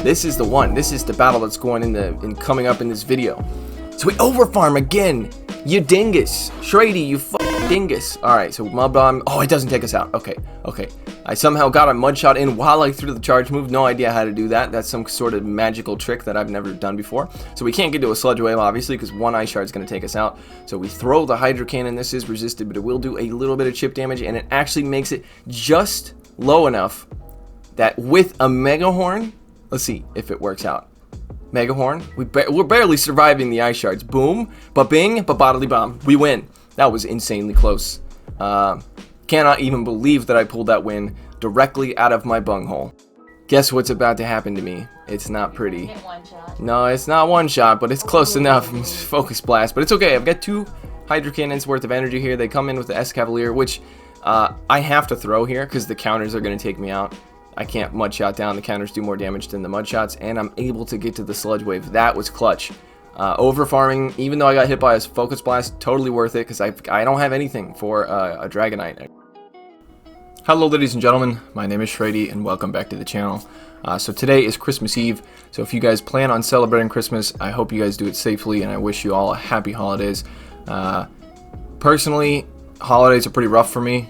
This is the one. This is the battle that's going in coming up in this video. So we overfarm again. You dingus. Shrady, you dingus. Alright, so Mud Bomb. Oh, it doesn't take us out. Okay. I somehow got a Mud Shot in while I threw the charge move. No idea how to do that. That's some sort of magical trick that I've never done before. So we can't get to a Sludge Wave, obviously, because one Ice Shard is going to take us out. So we throw the Hydro Cannon. This is resisted, but it will do a little bit of chip damage, and it actually makes it just low enough that with a Mega Horn, let's see if it works out. Mega Horn, we're barely surviving the Ice Shards. Boom, ba-bing, ba-bodily bomb. We win. That was insanely close. Cannot even believe that I pulled that win directly out of my bunghole. Guess what's about to happen to me? It's not pretty. One shot. No, it's not one shot, but it's close enough. It's Focus Blast, but it's okay. I've got 2 Hydro Cannons worth of energy here. They come in with the Escavalier, which I have to throw here because the counters are going to take me out. I can't Mud Shot down. The counters do more damage than the Mud Shots, and I'm able to get to the Sludge Wave. That was clutch. Over farming, even though I got hit by a Focus Blast, totally worth it because I don't have anything for a Dragonite. Hello ladies and gentlemen, my name is Shrady and welcome back to the channel. So today is Christmas Eve, so if you guys plan on celebrating Christmas, I hope you guys do it safely and I wish you all a happy holidays. Personally, holidays are pretty rough for me.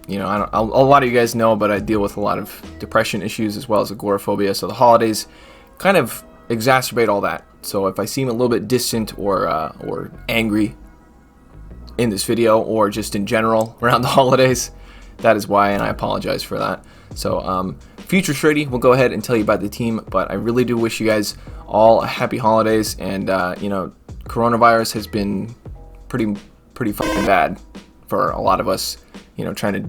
You know, a lot of you guys know, but I deal with a lot of depression issues as well as agoraphobia, so the holidays kind of exacerbate all that. So if I seem a little bit distant or angry in this video or just in general around the holidays, that is why, and I apologize for that. So future Shrady will go ahead and tell you about the team, but I really do wish you guys all a happy holidays. And you know, coronavirus has been pretty fucking bad for a lot of us, you know, trying to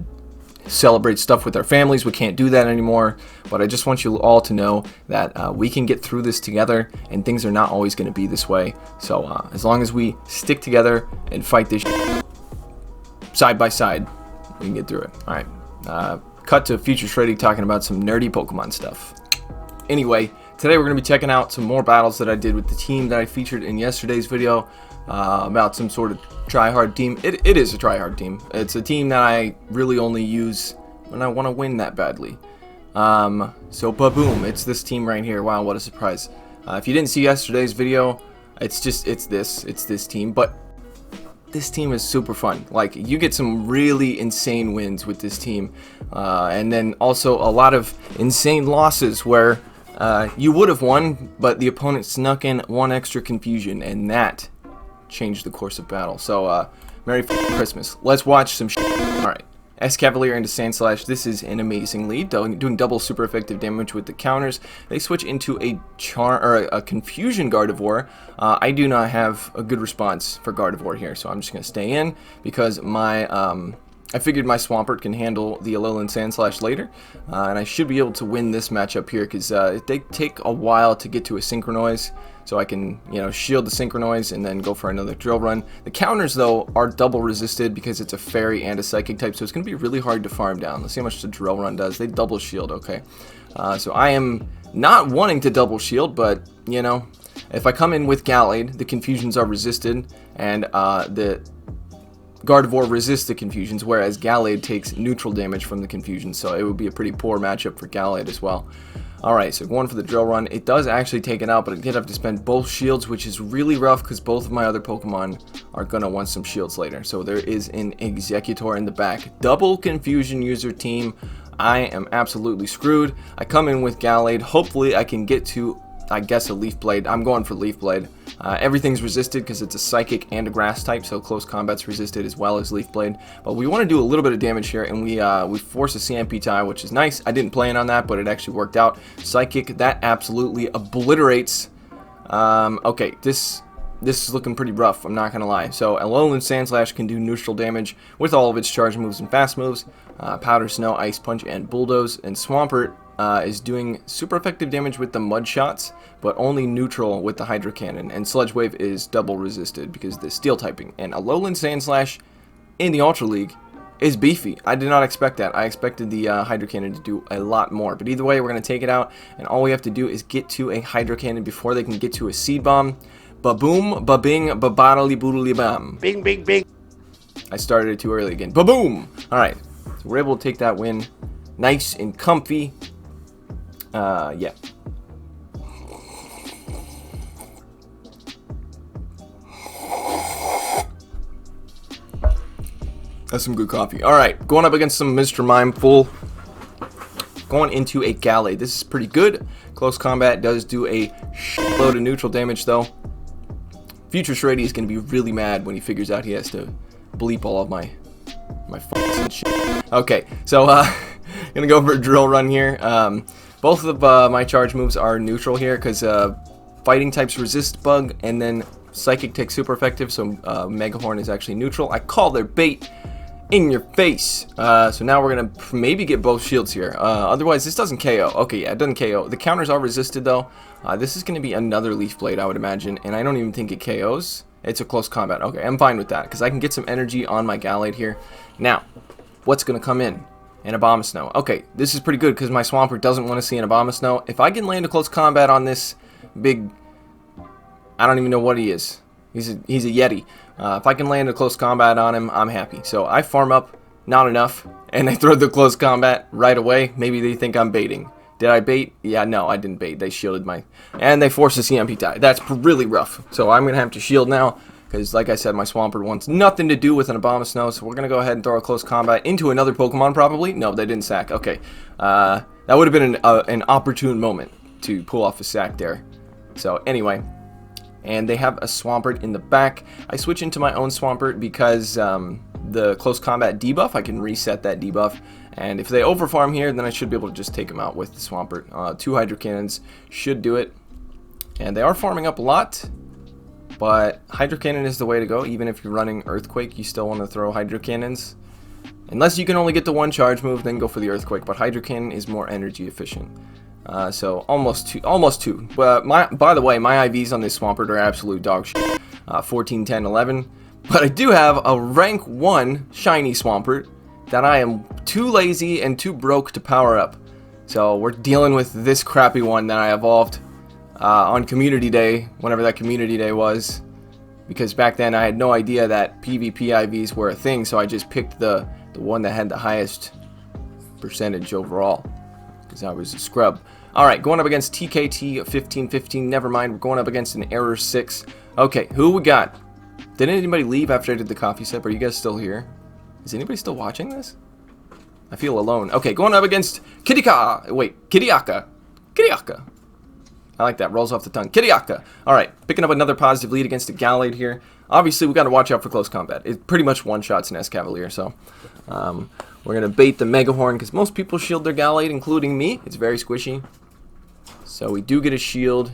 celebrate stuff with our families. We can't do that anymore, but I just want you all to know that we can get through this together, and things are not always going to be this way. So as long as we stick together and fight this side by side, we can get through it. Alright, cut to future Shrady talking about some nerdy Pokemon stuff. Anyway, today we're going to be checking out some more battles that I did with the team that I featured in yesterday's video about some sort of try-hard team. It is a try-hard team. It's a team that I really only use when I want to win that badly. So ba-boom, it's this team right here. Wow, what a surprise. If you didn't see yesterday's video, it's this team, but this team is super fun. Like, you get some really insane wins with this team, and then also a lot of insane losses where you would have won, but the opponent snuck in 1 extra confusion, and that changed the course of battle. So Merry Christmas. Let's watch some Alright, Escavalier into Sandslash. This is an amazing lead, doing double super effective damage with the counters. They switch into a Confusion Gardevoir. I do not have a good response for Gardevoir here, so I'm just going to stay in because my I figured my Swampert can handle the Alolan Sandslash later, and I should be able to win this matchup here because they take a while to get to a Synchronoise, so I can, you know, shield the Synchronoise and then go for another Drill Run. The counters, though, are double resisted because it's a Fairy and a Psychic type, so it's going to be really hard to farm down. Let's see how much the Drill Run does. They double shield, okay. So I am not wanting to double shield, but, you know, if I come in with Gallade, the Confusions are resisted, and the Gardevoir resists the Confusions, whereas Gallade takes neutral damage from the Confusions, so it would be a pretty poor matchup for Gallade as well. Alright, so going for the Drill Run. It does actually take it out, but I did have to spend both shields, which is really rough because both of my other Pokemon are going to want some shields later. So there is an Executor in the back. Double Confusion user team. I am absolutely screwed. I come in with Gallade. Hopefully I can get to, I guess, a Leaf Blade. I'm going for Leaf Blade. Everything's resisted because it's a Psychic and a Grass type, so close combat's resisted as well as Leaf Blade. But we want to do a little bit of damage here, and we force a CMP tie, which is nice. I didn't plan on that, but it actually worked out. Psychic, that absolutely obliterates. Okay, this is looking pretty rough, I'm not going to lie. So Alolan Sandslash can do neutral damage with all of its charge moves and fast moves. Powder Snow, Ice Punch, and Bulldoze. And Swampert is doing super effective damage with the Mud Shots, but only neutral with the Hydro Cannon. And Sludge Wave is double resisted because of the Steel typing. And Alolan Sandslash in the Ultra League is beefy. I did not expect that. I expected the Hydro Cannon to do a lot more. But either way, we're going to take it out, and all we have to do is get to a Hydro Cannon before they can get to a Seed Bomb. Ba-boom, ba-bing, ba-bottly boodly bam. Bing, bing, bing. I started it too early again. Ba-boom! Alright, so we're able to take that win nice and comfy. Yeah. That's some good coffee. Alright, going up against some Mr. Mindful. Going into a Gallade. This is pretty good. Close combat does do a shitload of neutral damage, though. Future Shrady is going to be really mad when he figures out he has to bleep all of my fucks and shit. Okay, so gonna go for a drill run here. Both of my charge moves are neutral here because fighting types resist bug, and then psychic takes super effective, so Megahorn is actually neutral. I call their bait in your face. So now we're gonna maybe get both shields here. Otherwise, this doesn't KO. Okay, yeah, it doesn't KO. The counters are resisted though. This is gonna be another Leaf Blade, I would imagine, and I don't even think it KOs. It's a close combat. Okay, I'm fine with that because I can get some energy on my Gallade here. Now, what's gonna come in? An Abomasnow. Okay, this is pretty good because my Swampert doesn't want to see an Abomasnow. If I can land a close combat on this big, I don't even know what he is. He's a Yeti. If I can land a close combat on him, I'm happy. So I farm up, not enough, and I throw the close combat right away. Maybe they think I'm baiting. Did I bait? Yeah, no, I didn't bait. They shielded my, and they forced a CMP tie. That's really rough. So I'm gonna have to shield now. Because, like I said, my Swampert wants nothing to do with an Abomasnow, so we're going to go ahead and throw a close combat into another Pokemon, probably. No, they didn't sack. Okay. That would have been an opportune moment to pull off a sack there. So, anyway. And they have a Swampert in the back. I switch into my own Swampert because the close combat debuff, I can reset that debuff. And if they overfarm here, then I should be able to just take them out with the Swampert. 2 Hydro Cannons should do it. And they are farming up a lot. But Hydro Cannon is the way to go. Even if you're running Earthquake, you still want to throw Hydro Cannons. Unless you can only get the 1 charge move, then go for the Earthquake. But Hydro Cannon is more energy efficient. So almost two. But by the way, my IVs on this Swampert are absolute dog shit. 14, 10, 11. But I do have a rank 1 shiny Swampert that I am too lazy and too broke to power up. So we're dealing with this crappy one that I evolved on Community Day, whenever that Community Day was, because back then I had no idea that PvP IVs were a thing, so I just picked the one that had the highest percentage overall, because I was a scrub. Alright, going up against TKT 1515, never mind, we're going up against an Error 6. Okay, who we got? Did anybody leave after I did the coffee sip? Are you guys still here? Is anybody still watching this? I feel alone. Okay, going up against Kiriaka. I like that. Rolls off the tongue. Kiriaka. Alright, picking up another positive lead against a Gallade here. Obviously, we got to watch out for close combat. It pretty much one-shots an Escavalier, so we're going to bait the Megahorn because most people shield their Gallade, including me. It's very squishy. So we do get a shield,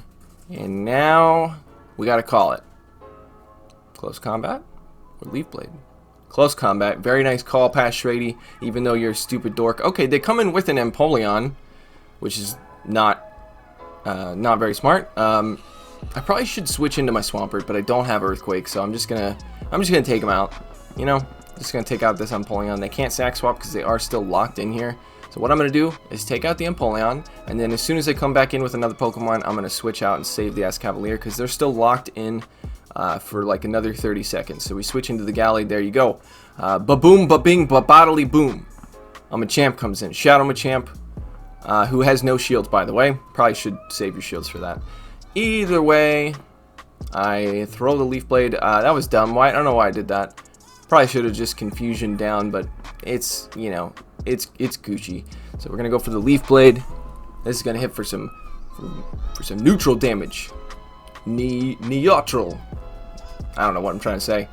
and now we got to call it. Close combat or Leaf Blade? Close combat. Very nice call past Shrady, even though you're a stupid dork. Okay, they come in with an Empoleon, which is not very smart. I probably should switch into my Swampert, but I don't have Earthquake, so I'm just gonna take them out. You know, just gonna take out this Empoleon. They can't sack swap because they are still locked in here. So what I'm gonna do is take out the Empoleon, and then as soon as they come back in with another Pokemon, I'm gonna switch out and save the Escavalier because they're still locked in for like another 30 seconds. So we switch into the Gallade. There you go. Ba-boom, ba-bing, ba-bottly boom. Machamp comes in. Shadow Machamp. Who has no shields, by the way. Probably should save your shields for that. Either way, I throw the Leaf Blade. That was dumb. I don't know why I did that. Probably should have just Confusion down, but it's, you know, it's Gucci. So we're gonna go for the Leaf Blade. This is gonna hit for some neutral damage. Neutral. I don't know what I'm trying to say.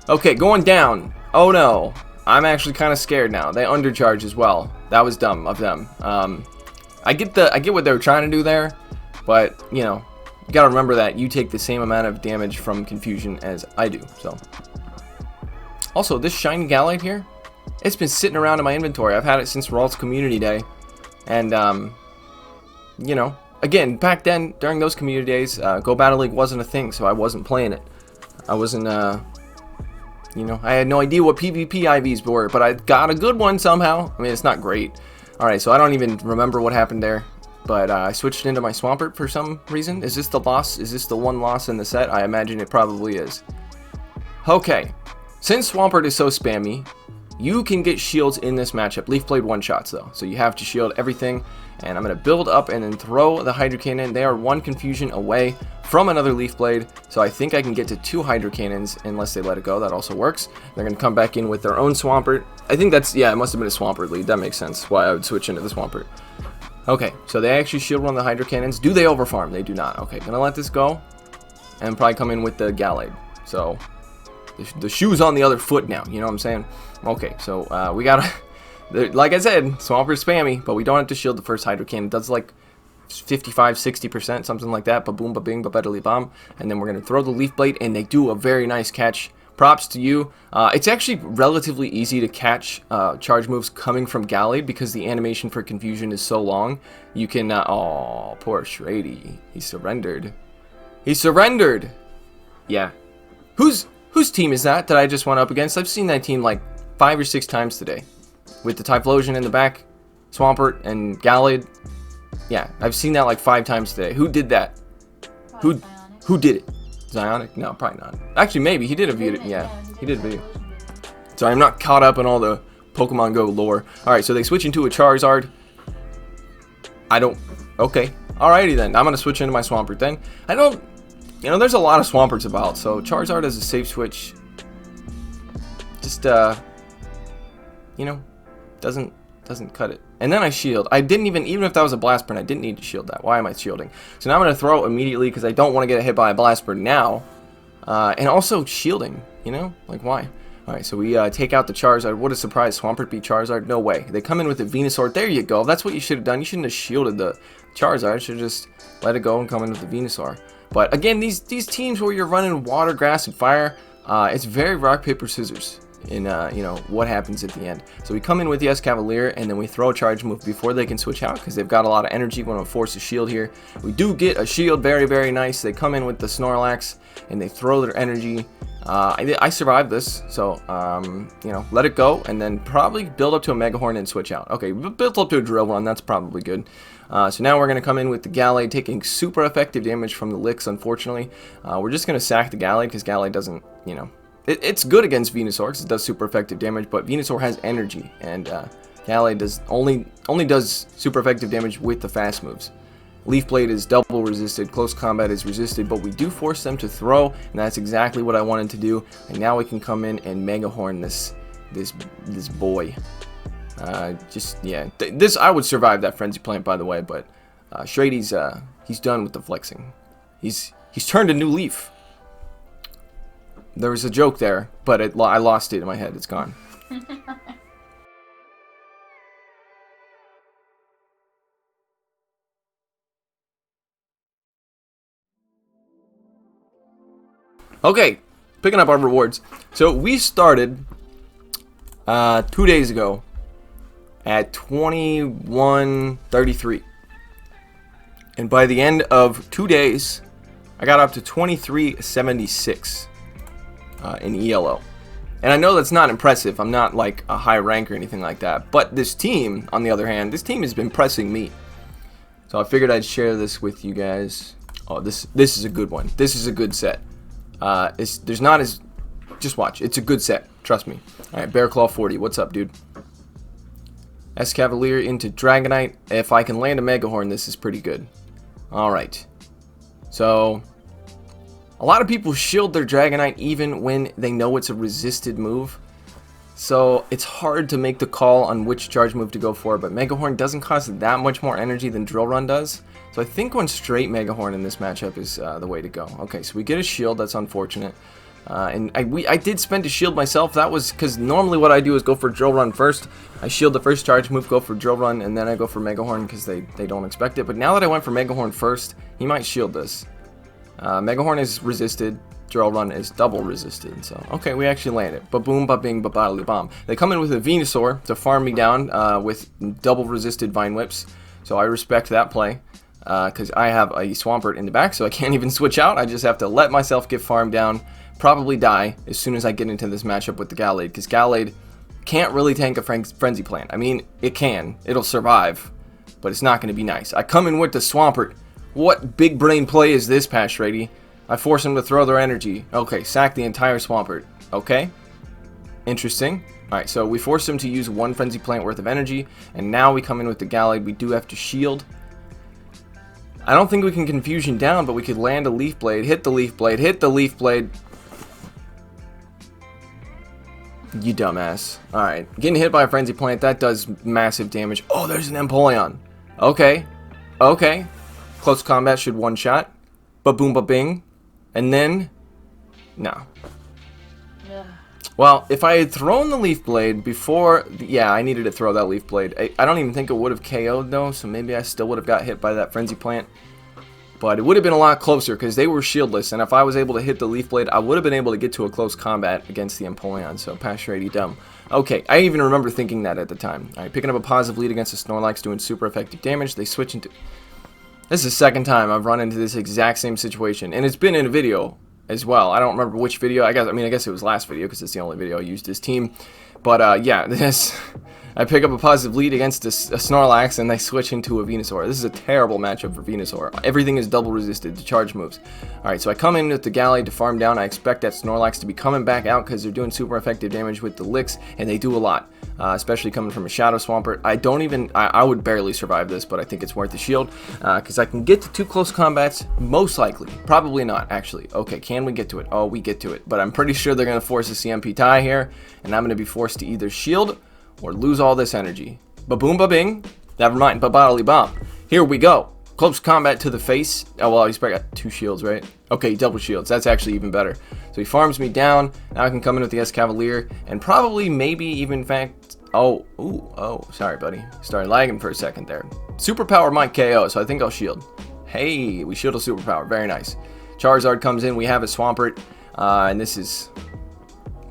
Okay, going down. Oh no. I'm actually kind of scared now. They undercharge as well. That was dumb of them. I get what they were trying to do there, but you know, you gotta remember that you take the same amount of damage from Confusion as I do. So, also this shiny Gallade here, it's been sitting around in my inventory. I've had it since Ralt's Community Day, and you know, again back then during those community days, Go Battle League wasn't a thing, so I wasn't playing it. I wasn't you know, I had no idea what PvP IVs were, but I got a good one somehow. I mean, it's not great. Alright, so I don't even remember what happened there, but I switched into my Swampert for some reason. Is this the loss? Is this the one loss in the set? I imagine it probably is. Okay, since Swampert is so spammy, You can get shields in this matchup. Leaf Blade one-shots, though, so you have to shield everything. And I'm going to build up and then throw the Hydro Cannon. They are one confusion away from another Leaf Blade, so I think I can get to 2 Hydro Cannons unless they let it go. That also works. They're going to come back in with their own Swampert. I think that's, yeah, it must have been a Swampert lead. That makes sense why I would switch into the Swampert. Okay, so they actually shield run the Hydro Cannons. Do they overfarm? They do not. Okay, gonna let this go and probably come in with the Gallade. So the shoe's on the other foot now, you know what I'm saying? Okay, so we gotta, like I said, Swampert's spammy, but we don't have to shield the first Hydro Cannon. It does like 55-60%, something like that. Ba-boom, ba-bing, ba-bedely bomb. And then we're gonna throw the Leaf Blade, and they do a very nice catch. Props to you. It's actually relatively easy to catch charge moves coming from Gallade because the animation for confusion is so long. You can, oh, poor Shrady. He surrendered. He surrendered! Yeah. Whose team is that I just went up against? I've seen that team like 5 or 6 times today. With the Typhlosion in the back, Swampert, and Gallade. Yeah, I've seen that like 5 times today. Who did that? Who did it? Zionic? No, probably not. Actually, maybe. He did a video. Yeah, he did a video. Sorry, I'm not caught up in all the Pokemon Go lore. Alright, so they switch into a Charizard. I don't... Okay. Alrighty then. I'm going to switch into my Swampert then. I don't... You know, there's a lot of Swamperts about, so Charizard as a safe switch. Just, you know, doesn't cut it. And then I shield. I didn't even if that was a Blast Burn, I didn't need to shield that. Why am I shielding? So now I'm going to throw immediately because I don't want to get hit by a Blast Burn now. And also shielding, you know? Like, why? Alright, so we take out the Charizard. What a surprise. Swampert beat Charizard? No way. They come in with the Venusaur. There you go. That's what you should have done. You shouldn't have shielded the Charizard. You should have just let it go and come in with the Venusaur. But again, these teams where you're running water, grass, and fire, it's very rock, paper, scissors in, you know, what happens at the end. So we come in with the Escavalier, and then we throw a charge move before they can switch out, because they've got a lot of energy. We're going to force a shield here. We do get a shield, very, very nice. They come in with the Snorlax, and they throw their energy. I survived this, so, you know, let it go, and then probably build up to a Mega Horn and switch out. Okay, built up to a Drill Run, that's probably good. So now we're going to come in with the Gallade, taking super effective damage from the Licks, unfortunately. We're just going to sack the Gallade, because Gallade doesn't, you know, it's good against Venusaur, because it does super effective damage, but Venusaur has energy, and Gallade does only does super effective damage with the fast moves. Leaf Blade is double resisted, Close Combat is resisted, but we do force them to throw, and that's exactly what I wanted to do. And now we can come in and Mega Horn this boy. Just, yeah, this, I would survive that Frenzy Plant, by the way, but Shrady's, he's done with the flexing. He's turned a new leaf. There was a joke there, but I lost it in my head. It's gone. Okay, picking up our rewards. So we started 2 days ago at 2133, and by the end of 2 days, I got up to 2376 in ELO. And I know that's not impressive. I'm not like a high rank or anything like that. But this team, on the other hand, this team has been pressing me. So I figured I'd share this with you guys. Oh, this is a good one. This is a good set. There's not as... Just watch. It's a good set. Trust me. Alright, Bearclaw 40. What's up, dude? Escavalier into Dragonite. If I can land a Mega Horn, this is pretty good. Alright. So... a lot of people shield their Dragonite even when they know it's a resisted move. So it's hard to make the call on which charge move to go for, but Mega Horn doesn't cost that much more energy than Drill Run does. So I think going straight Mega Horn in this matchup is the way to go. Okay, so we get a shield. That's unfortunate. And I did spend a shield myself. That was because normally what I do is go for Drill Run first. I shield the first charge move, go for Drill Run, and then I go for Mega Horn because they don't expect it. But now that I went for Mega Horn first, he might shield this. Mega Horn is resisted. Drill Run is double resisted. So, okay, we actually land it. Ba-boom, ba-bing, ba-badly bomb. They come in with a Venusaur to farm me down with double resisted Vine Whips. So I respect that play. Because I have a Swampert in the back, so I can't even switch out. I just have to let myself get farmed down. Probably die as soon as I get into this matchup with the Gallade. Because Gallade can't really tank a Frenzy Plant. I mean, it can. It'll survive. But it's not going to be nice. I come in with the Swampert. What big brain play is this, Shrady? I force them to throw their energy. Okay, sack the entire Swampert. Okay. Interesting. Alright, so we forced him to use 1 Frenzy Plant worth of energy, and now we come in with the Gallade. We do have to shield. I don't think we can Confusion down, but we could land a Leaf Blade, hit the Leaf Blade, hit the Leaf Blade. You dumbass. Alright, getting hit by a Frenzy Plant, that does massive damage. Oh, there's an Empoleon. Okay. Okay. Close combat should one-shot. Ba-boom, ba-bing. And then... no. Well, if I had thrown the Leaf Blade before... yeah, I needed to throw that Leaf Blade. I don't even think it would have KO'd, though, so maybe I still would have got hit by that Frenzy Plant. But it would have been a lot closer, because they were shieldless, and if I was able to hit the Leaf Blade, I would have been able to get to a close combat against the Empoleon, so pass Shrady dumb. Okay, I even remember thinking that at the time. Alright, picking up a positive lead against the Snorlax, doing super effective damage. They switch into... this is the second time I've run into this exact same situation, and it's been in a video as well. I don't remember which video. I guess it was last video because it's the only video I used this team. But yeah, this I pick up a positive lead against a Snorlax and they switch into a Venusaur. This is a terrible matchup for Venusaur. Everything is double resisted to charge moves. Alright, so I come in with the Gallade to farm down. I expect that Snorlax to be coming back out because they're doing super effective damage with the licks, and they do a lot. Especially coming from a Shadow Swampert. I would barely survive this, but I think it's worth the shield. Because I can get to 2 close combats, most likely. Probably not, actually. Okay, can we get to it? Oh, we get to it. But I'm pretty sure they're going to force a CMP tie here, and I'm going to be forced to either shield or lose all this energy. Ba-boom, ba-bing. Never mind, ba-bodily bomb. Here we go. Close combat to the face. Oh, well, he's probably got 2 shields, right? Okay, double shields. That's actually even better. So he farms me down. Now I can come in with the Escavalier, and probably, maybe, even, in fact... oh, sorry, buddy. Started lagging for a second there. Superpower might KO, so I think I'll shield. Hey, we shield a superpower. Very nice. Charizard comes in. We have a Swampert, and this is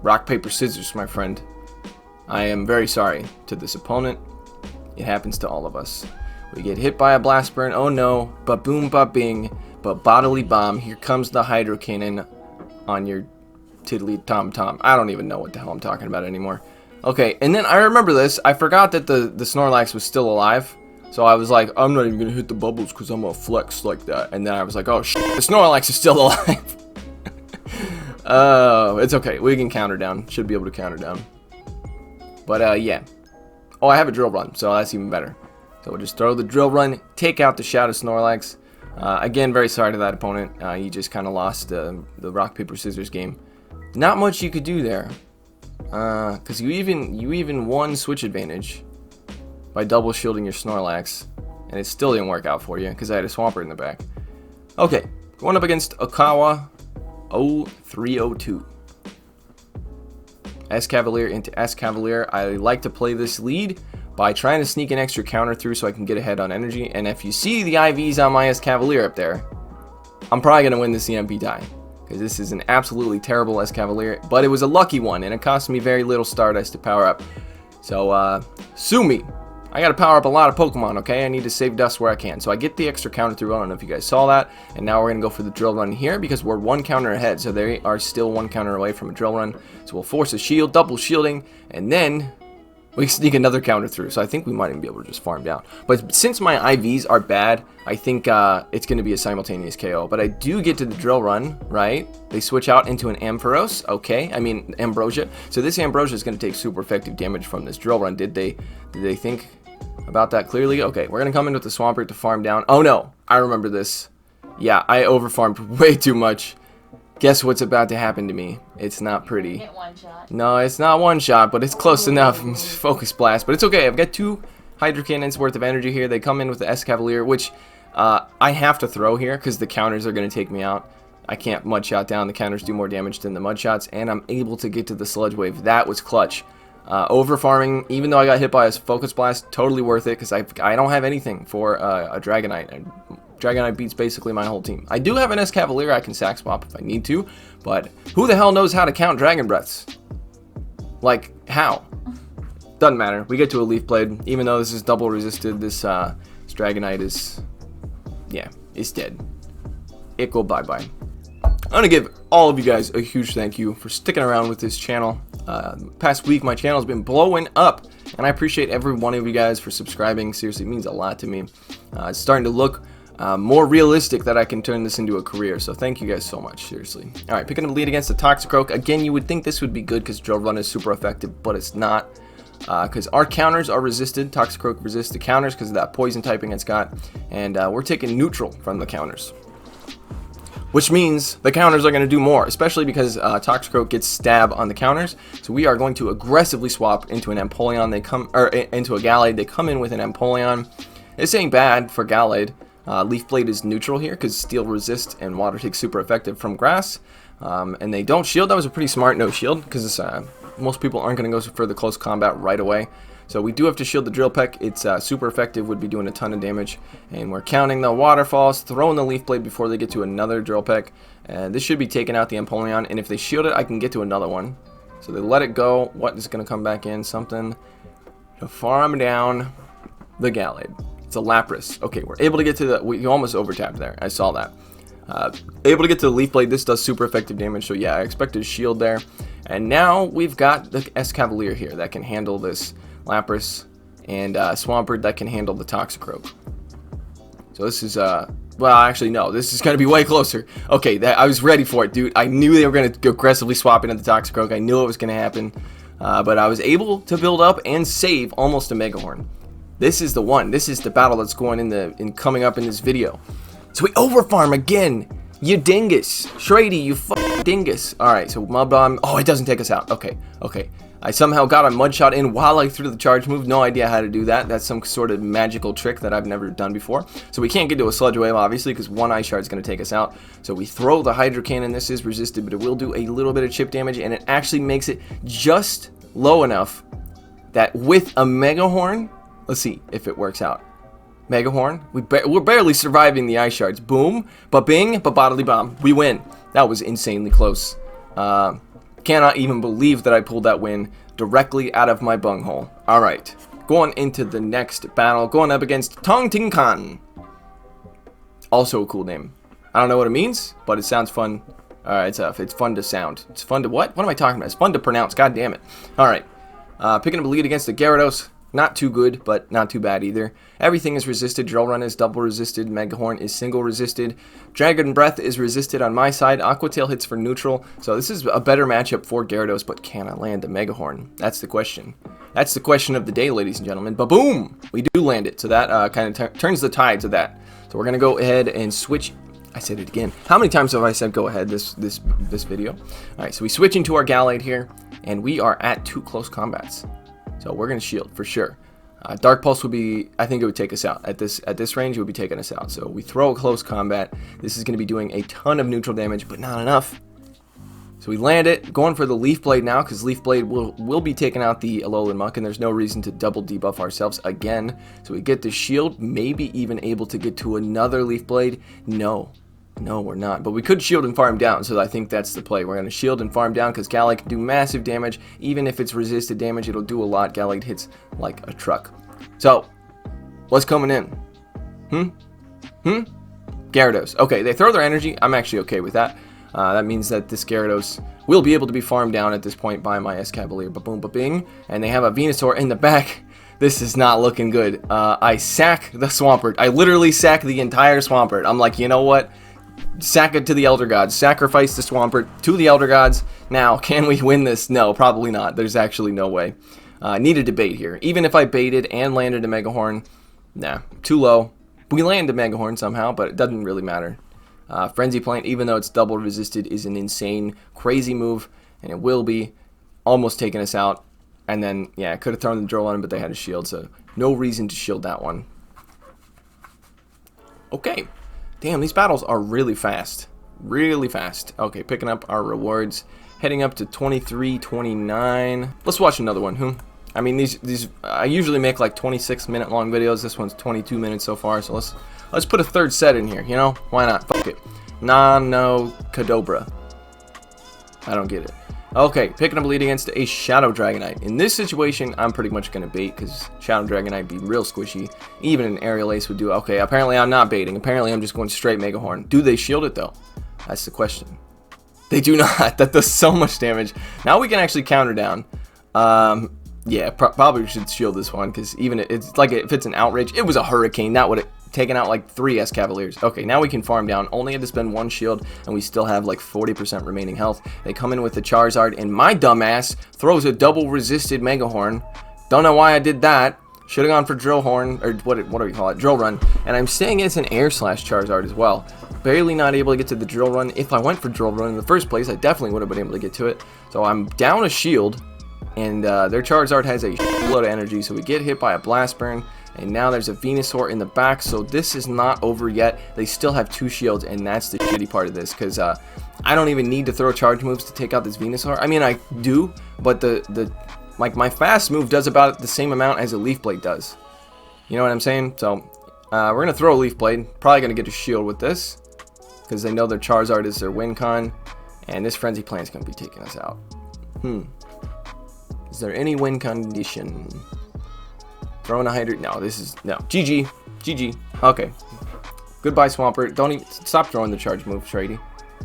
rock, paper, scissors, my friend. I am very sorry to this opponent. It happens to all of us. We get hit by a blast burn. Oh no. Ba-boom, ba-bing. Ba-bodily bomb. Here comes the Hydro Cannon on your tiddly tom-tom. I don't even know what the hell I'm talking about anymore. Okay, and then I remember this. I forgot that the Snorlax was still alive. So I was like, I'm not even going to hit the bubbles because I'm going to flex like that. And then I was like, oh shit, the Snorlax is still alive. It's okay. We can counter down. Should be able to counter down. But yeah. Oh, I have a Drill Run, so that's even better. So we'll just throw the Drill Run, take out the Shadow Snorlax. Again, very sorry to that opponent. He just kind of lost the rock, paper, scissors game. Not much you could do there. Because you even won switch advantage by double shielding your Snorlax. And it still didn't work out for you because I had a Swampert in the back. Okay, going up against Okawa 0302. Escavalier into Escavalier. I like to play this lead by trying to sneak an extra counter through so I can get ahead on energy. And if you see the IVs on my Escavalier up there, I'm probably going to win the CMP tie. Because this is an absolutely terrible Escavalier. But it was a lucky one, and it cost me very little Stardust to power up. So, sue me. I gotta power up a lot of Pokemon, okay? I need to save dust where I can. So I get the extra counter through. I don't know if you guys saw that. And now we're gonna go for the Drill Run here because we're 1 counter ahead. So they are still 1 counter away from a Drill Run. So we'll force a shield, double shielding, and then we sneak another counter through. So I think we might even be able to just farm down. But since my IVs are bad, I think it's gonna be a simultaneous KO. But I do get to the Drill Run, right? They switch out into an Ampharos, okay? I mean Ambrosia. So this Ambrosia is gonna take super effective damage from this Drill Run. Did they think about that clearly? Okay, we're gonna come in with the Swampert to farm down. Oh no, I remember this. Yeah, I overfarmed way too much. Guess what's about to happen to me? It's not pretty. Hit 1 shot. No, it's not 1 shot, but it's close enough. Focus Blast, but it's okay. I've got 2 Hydro Cannons worth of energy here. They come in with the Escavalier, which I have to throw here because the counters are gonna take me out. I can't Mud Shot down. The counters do more damage than the Mud Shots, and I'm able to get to the Sludge Wave. That was clutch. Over farming, even though I got hit by a Focus Blast, totally worth it because I don't have anything for a Dragonite. Dragonite beats basically my whole team. I do have an Escavalier I can sack swap if I need to, but who the hell knows how to count Dragon Breaths? Like, how? Doesn't matter. We get to a Leaf Blade. Even though this is double resisted, this Dragonite is, yeah, it's dead. It go bye-bye. I'm going to give all of you guys a huge thank you for sticking around with this channel. Past week, my channel's been blowing up, and I appreciate every one of you guys for subscribing. Seriously, it means a lot to me. It's starting to look more realistic that I can turn this into a career. So thank you guys so much, seriously. All right, picking up the lead against the Toxicroak. Again, you would think this would be good because Drill Run is super effective, but it's not. Because our counters are resisted. Toxicroak resists the counters because of that poison typing it's got. And we're taking neutral from the counters, which means the counters are going to do more, especially because Toxicroak gets stab on the counters. So we are going to aggressively swap into an Empoleon. Into a Gallade. They come in with an Empoleon. This ain't bad for Gallade. Leaf Blade is neutral here because Steel resists and Water Take's super effective from grass. And they don't shield. That was a pretty smart no shield because most people aren't going to go for the close combat right away. So we do have to shield the Drill Peck. It's super effective, would be doing a ton of damage. And we're counting the waterfalls, throwing the Leaf Blade before they get to another Drill Peck. And this should be taking out the Empoleon. And if they shield it, I can get to another one. So they let it go. What is going to come back in? Something to farm down the Gallade. It's a Lapras. Okay, we're able to get to the... You almost overtapped there. I saw that. Able to get to the Leaf Blade. This does super effective damage. So yeah, I expected a shield there. And now we've got the Escavalier here that can handle this Lapras, and Swampert that can handle the Toxicroak. So this is, well, actually, no, this is going to be way closer. Okay, I was ready for it, dude. I knew they were going to aggressively swap into the Toxicroak. I knew it was going to happen, but I was able to build up and save almost a Megahorn. This is the one. This is the battle that's going in coming up in this video. So we overfarm again. You dingus. Shrady, you fucking dingus. Alright, so Mud Bomb. Oh, it doesn't take us out. Okay, okay. I somehow got a Mud Shot in while I threw the charge move. No idea how to do that. That's some sort of magical trick that I've never done before. So we can't get to a Sludge Wave, obviously, because one Ice Shard is going to take us out. So we throw the Hydro Cannon. This is resisted, but it will do a little bit of chip damage, and it actually makes it just low enough that with a Megahorn, let's see if it works out. Megahorn, we're barely surviving the Ice Shards. Boom, ba-bing, ba-bodily bomb. We win. That was insanely close. Cannot even believe that I pulled that win directly out of my bunghole. Alright, going into the next battle, going up against Tong Ting Kan. Also a cool name. I don't know what it means, but it sounds fun. It's fun to sound. It's fun to what? What am I talking about? It's fun to pronounce. God damn it. Alright, picking up a lead against the Gyarados. Not too good, but not too bad either. Everything is resisted. Drill Run is double resisted. Megahorn is single resisted. Dragon Breath is resisted on my side. Aqua Tail hits for neutral. So this is a better matchup for Gyarados, but can I land the Megahorn? That's the question. That's the question of the day, ladies and gentlemen. But boom! We do land it. So that kind of turns the tides of that. So we're going to go ahead and switch. I said it again. How many times have I said go ahead this video? Alright, so we switch into our Gallade here, and we are at 2 close combats. So we're going to shield for sure. Dark Pulse would be, I think it would take us out. At this range, it would be taking us out. So we throw a close combat. This is going to be doing a ton of neutral damage, but not enough. So we land it, going for the Leaf Blade now, because Leaf Blade will be taking out the Alolan Muck, and there's no reason to double debuff ourselves again. So we get the shield, maybe even able to get to another Leaf Blade. No, we're not. But we could shield and farm down, so I think that's the play. We're going to shield and farm down because Gallade can do massive damage. Even if it's resisted damage, it'll do a lot. Gallade hits like a truck. So, what's coming in? Gyarados. Okay, they throw their energy. I'm actually okay with that. That means that this Gyarados will be able to be farmed down at this point by my Escavalier. Ba-boom, ba-bing. And they have a Venusaur in the back. This is not looking good. I sack the Swampert. I literally sack the entire Swampert. I'm like, you know what? Sack it to the Elder Gods. Sacrifice the Swampert to the Elder Gods. Now, can we win this? No, probably not. There's actually no way. Needed to bait here. Even if I baited and landed a Megahorn, nah, too low. We land a Megahorn somehow, but it doesn't really matter. Frenzy Plant, even though it's double resisted, is an insane, crazy move, and it will be almost taking us out. And then, yeah, I could have thrown the drill on him, but they had a shield, so no reason to shield that one. Okay. Damn, these battles are really fast. Really fast. Okay, picking up our rewards. Heading up to 23, 29. Let's watch another one. I mean, these I usually make like 26-minute long videos. This one's 22 minutes so far, so let's put a third set in here, you know? Why not? Fuck it. No Kadobra. I don't get it. Okay, picking up a lead against a Shadow Dragonite. In this situation, I'm pretty much going to bait because Shadow Dragonite be real squishy. Even an Aerial Ace would do. Okay, apparently I'm not baiting. Apparently I'm just going straight Megahorn. Do they shield it though? That's the question. They do not. That does so much damage. Now we can actually counter down. Yeah, probably should shield this one because even it's like if it's an Outrage, it was a Hurricane. That would have taken out like 3 Escavaliers. Okay, now we can farm down. Only had to spend 1 shield, and we still have like 40% remaining health. They come in with the Charizard, and my dumbass throws a double resisted Mega Horn. Don't know why I did that. Should have gone for Drill Horn, or what do we call it? Drill Run. And I'm saying it's an Air Slash Charizard as well. Barely not able to get to the Drill Run. If I went for Drill Run in the first place, I definitely would have been able to get to it. So I'm down a shield, and their Charizard has a load of energy, so we get hit by a Blast Burn. And now there's a Venusaur in the back, so this is not over yet. They still have 2 shields, and that's the shitty part of this, because I don't even need to throw charge moves to take out this Venusaur. I mean, I do, but like my fast move does about the same amount as a Leaf Blade does. You know what I'm saying? So we're going to throw a Leaf Blade. Probably going to get a shield with this, because they know their Charizard is their win con, and this Frenzy Plant is going to be taking us out. Is there any win condition? Throwing a Hydra. No, this is no. GG. GG. Okay. Goodbye, Swampert. Don't even stop throwing the charge move, Shrady.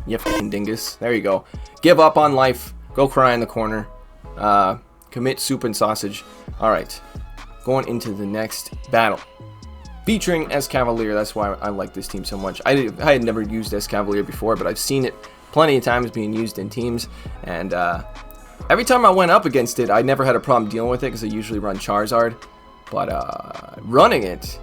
You fucking dingus. There you go. Give up on life. Go cry in the corner. Commit soup and sausage. Alright. Going into the next battle. Featuring Escavalier. That's why I like this team so much. I had never used Escavalier before, but I've seen it plenty of times being used in teams. And every time I went up against it, I never had a problem dealing with it because I usually run Charizard. But running it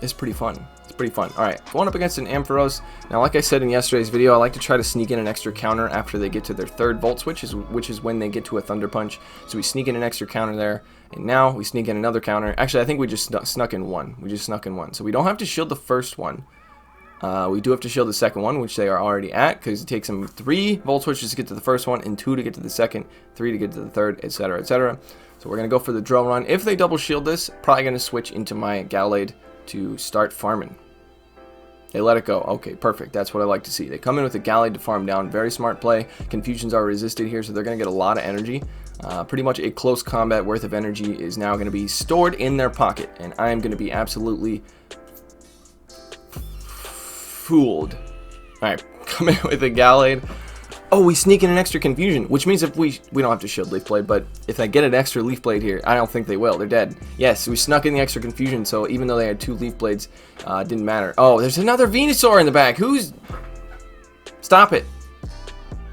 is pretty fun. It's pretty fun. Alright, going up against an Ampharos. Now, like I said in yesterday's video, I like to try to sneak in an extra counter after they get to their 3rd Volt Switch, which is when they get to a Thunder Punch. So we sneak in an extra counter there, and now we sneak in another counter. Actually, I think we just snuck in one. We just snuck in one. So we don't have to shield the first one. We do have to shield the second one, which they are already at, because it takes them 3 Volt Switches to get to the first one, and 2 to get to the second, 3 to get to the third, etc., etc. So we're going to go for the Drill Run. If they double shield this, probably going to switch into my Gallade to start farming. They let it go. Okay, perfect. That's what I like to see. They come in with a Gallade to farm down. Very smart play. Confusions are resisted here, so they're going to get a lot of energy. Pretty much a close combat worth of energy is now going to be stored in their pocket, and I am going to be absolutely fooled. Alright, come in with a Gallade. Oh, we sneak in an extra Confusion, which means if we don't have to shield Leaf Blade, but if I get an extra Leaf Blade here, I don't think they will. They're dead. Yes, we snuck in the extra Confusion, so even though they had 2 Leaf Blades, it didn't matter. Oh, there's another Venusaur in the back. Who's... Stop it.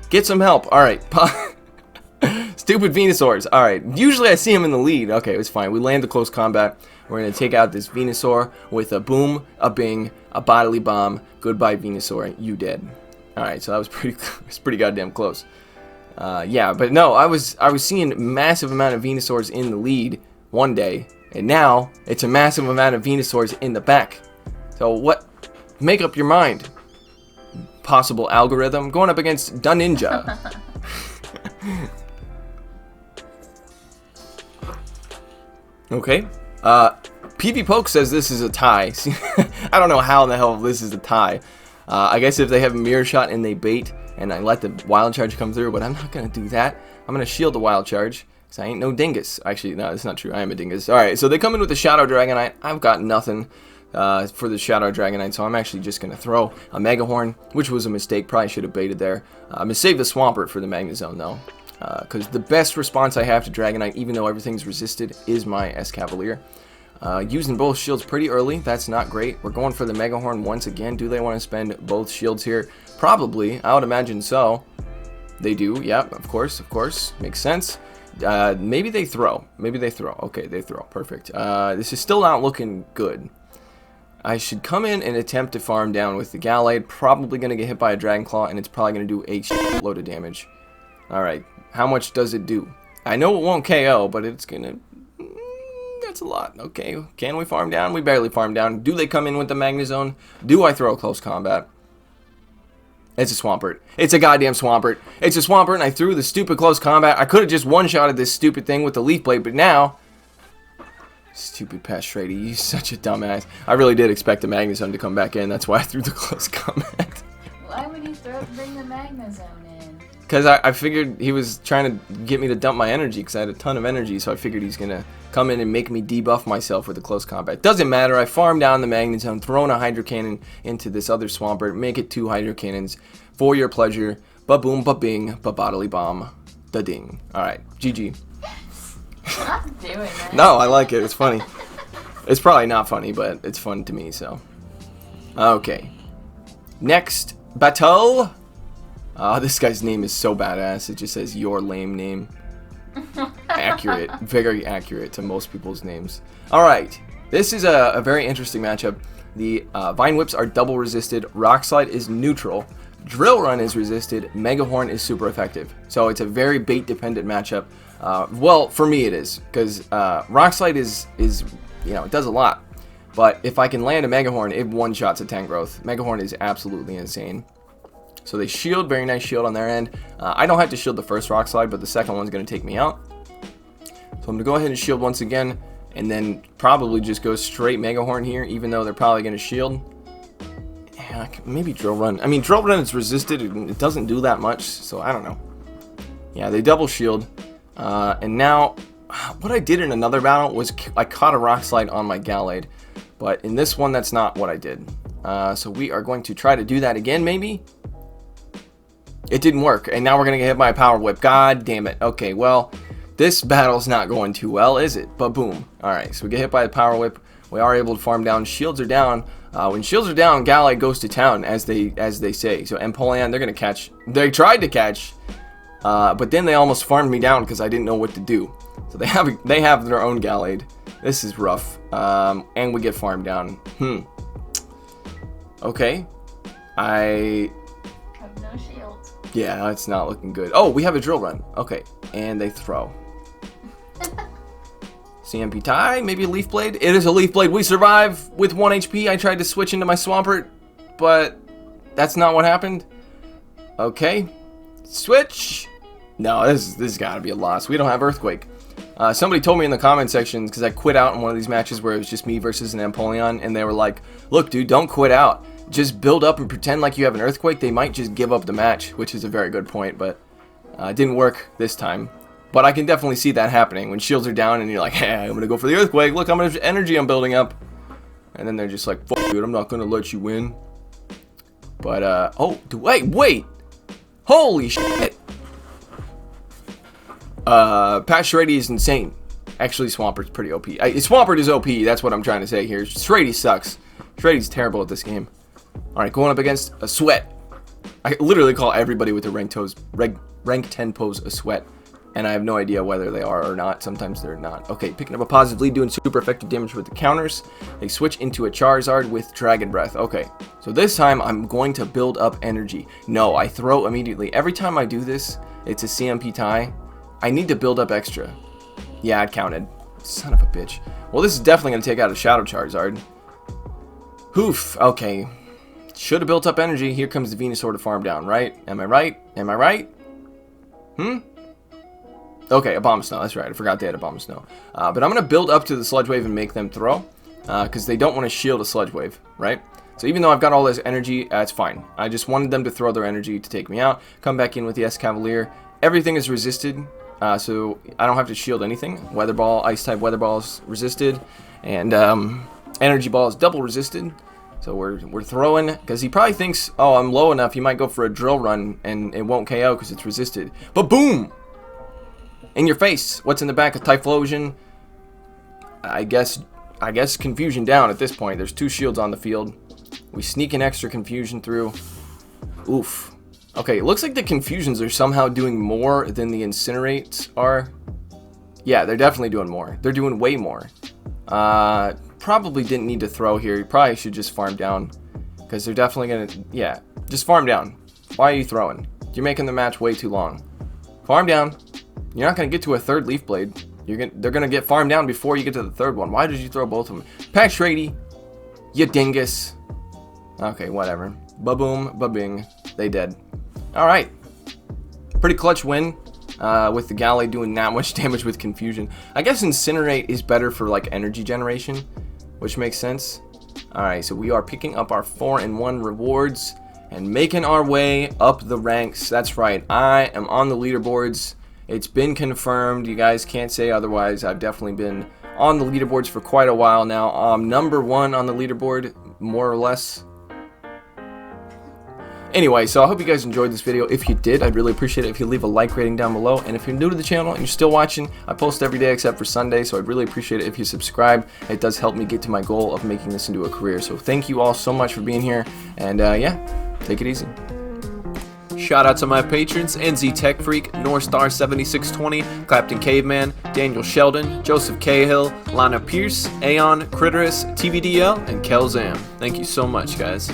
Get some help. Alright. Stupid Venusaurs. Alright. Usually I see him in the lead. Okay, it was fine. We land the close combat. We're going to take out this Venusaur with a boom, a bing, a bodily bomb. Goodbye, Venusaur. You dead. Alright, so that was pretty goddamn close. Yeah, but no, I was seeing massive amount of Venusaurs in the lead one day, and now it's a massive amount of Venusaurs in the back. So what? Make up your mind. Possible algorithm going up against Ninja. Okay. PV Poke says this is a tie. I don't know how in the hell this is a tie. I guess if they have a Mirror Shot and they bait, and I let the Wild Charge come through, but I'm not going to do that. I'm going to shield the Wild Charge, because I ain't no dingus. Actually, no, that's not true. I am a dingus. Alright, so they come in with the Shadow Dragonite. I've got nothing for the Shadow Dragonite, so I'm actually just going to throw a Mega Horn, which was a mistake. Probably should have baited there. I'm going to save the Swampert for the Magnezone, though, because the best response I have to Dragonite, even though everything's resisted, is my Escavalier. Using both shields pretty early, that's not great. We're going for the Mega Horn once again. Do they want to spend both shields here? Probably, I would imagine so. They do, yep, of course, makes sense. Maybe they throw, okay, they throw, perfect. This is still not looking good. I should come in and attempt to farm down with the Gallade, probably going to get hit by a Dragon Claw, and it's probably going to do a load of damage. Alright, how much does it do? I know it won't KO, but it's going to... That's a lot. Okay, can we farm down? We barely farm down. Do they come in with the Magnezone? Do I throw a close combat? It's a Swampert. It's a goddamn Swampert. It's a Swampert, and I threw the stupid close combat. I could have just one-shotted this stupid thing with the Leaf Blade, but now... Stupid past Shrady, you such a dumbass. I really did expect the Magnezone to come back in. That's why I threw the close combat. Why would you bring the Magnezone in? Because I figured he was trying to get me to dump my energy, because I had a ton of energy, so I figured he's going to come in and make me debuff myself with the close combat. Doesn't matter, I farmed down the Magnezone, thrown a Hydro Cannon into this other Swampert, make it 2 Hydro Cannons for your pleasure. Ba-boom, ba-bing, ba-bodily bomb, da-ding. Alright, GG. I'm not doing that. No, I like it, it's funny. It's probably not funny, but it's fun to me, so. Okay. Next battle. This guy's name is so badass. It just says your lame name. Accurate. Very accurate to most people's names. Alright. This is a very interesting matchup. The Vine Whips are double resisted. Rock Slide is neutral. Drill Run is resisted. Mega Horn is super effective. So it's a very bait dependent matchup. Well, for me it is. Because Rock Slide is, you know, it does a lot. But if I can land a Mega Horn, it one-shots a Tangrowth. Mega Horn is absolutely insane. So they shield, very nice shield on their end. I don't have to shield the first Rock Slide, but the second one's going to take me out. So I'm going to go ahead and shield once again, and then probably just go straight Mega Horn here, even though they're probably going to shield. Yeah, maybe Drill Run. I mean, Drill Run is resisted, it doesn't do that much, so I don't know. Yeah, they double shield. And now, what I did in another battle was I caught a Rock Slide on my Gallade. But in this one, that's not what I did. So we are going to try to do that again, maybe? It didn't work, and now we're going to get hit by a Power Whip. God damn it. Okay, well, this battle's not going too well, is it? But boom. Alright, so we get hit by the Power Whip. We are able to farm down. Shields are down. When shields are down, Gallade goes to town, as they say. So Empoleon, they're going to catch. They tried to catch, but then they almost farmed me down because I didn't know what to do. So they have their own Gallade. This is rough. And we get farmed down. Okay. I have no shield. Yeah, it's not looking good. Oh, we have a Drill Run. Okay. And they throw. CMP tie, maybe a Leaf Blade. It is a Leaf Blade. We survive with 1 HP. I tried to switch into my Swampert, but that's not what happened. Okay. Switch. No, this has got to be a loss. We don't have Earthquake. Somebody told me in the comment section, because I quit out in one of these matches where it was just me versus an Empoleon, and they were like, look, dude, don't quit out. Just build up and pretend like you have an Earthquake. They might just give up the match, which is a very good point, but it didn't work this time. But I can definitely see that happening when shields are down and you're like, hey, I'm going to go for the Earthquake. Look how much energy I'm building up. And then they're just like, fuck, dude, I'm not going to let you win. But, oh, wait. Holy shit. Pat Shrady is insane. Actually, Swampert's pretty OP. Swampert is OP, that's what I'm trying to say here. Shrady sucks. Shrady's terrible at this game. Alright, going up against a Sweat. I literally call everybody with a rank 10 pose a Sweat. And I have no idea whether they are or not. Sometimes they're not. Okay, picking up a positive lead, doing super effective damage with the counters. They switch into a Charizard with Dragon Breath. Okay, so this time I'm going to build up energy. No, I throw immediately. Every time I do this, it's a CMP tie. I need to build up extra. Yeah, it counted. Son of a bitch. Well, this is definitely going to take out a Shadow Charizard. Oof. Okay. Should have built up energy. Here comes the Venusaur to farm down, right? Am I right? Am I right? Okay, a Bomb Snow. That's right. I forgot they had a Bomb Snow. But I'm going to build up to the Sludge Wave and make them throw. Because they don't want to shield a Sludge Wave, right? So even though I've got all this energy, it's fine. I just wanted them to throw their energy to take me out. Come back in with the Escavalier. Everything is resisted. So I don't have to shield anything. Weather Ball, Ice type Weather Ball is resisted, and Energy Ball is double resisted. So we're throwing, because he probably thinks, oh, I'm low enough, he might go for a Drill Run and it won't KO because it's resisted. But boom! In your face. What's in the back of Typhlosion? I guess Confusion down at this point. There's 2 shields on the field. We sneak an extra Confusion through. Oof. Okay, it looks like the Confusions are somehow doing more than the Incinerates are. Yeah, they're definitely doing more. They're doing way more. Probably didn't need to throw here. You probably should just farm down. Because they're definitely going to... Yeah, just farm down. Why are you throwing? You're making the match way too long. Farm down. You're not going to get to a 3rd Leaf Blade. They're going to get farmed down before you get to the 3rd one. Why did you throw both of them? Pat Shrady, you dingus. Okay, whatever. Ba-boom, ba-bing. They dead. Alright. Pretty clutch win. With the Gallade doing that much damage with Confusion. I guess Incinerate is better for like energy generation, which makes sense. Alright, so we are picking up our 4-in-1 rewards and making our way up the ranks. That's right, I am on the leaderboards. It's been confirmed. You guys can't say otherwise. I've definitely been on the leaderboards for quite a while now. I'm number 1 on the leaderboard, more or less. Anyway, so I hope you guys enjoyed this video. If you did, I'd really appreciate it if you leave a like rating down below. And if you're new to the channel and you're still watching, I post every day except for Sunday, so I'd really appreciate it if you subscribe. It does help me get to my goal of making this into a career. So thank you all so much for being here, and yeah, take it easy. Shout out to my patrons: NZ Tech Freak, Northstar7620, Clapton Caveman, Daniel Sheldon, Joseph Cahill, Lana Pierce, Aeon, Critterus, TVDL, and Kelzam. Thank you so much, guys.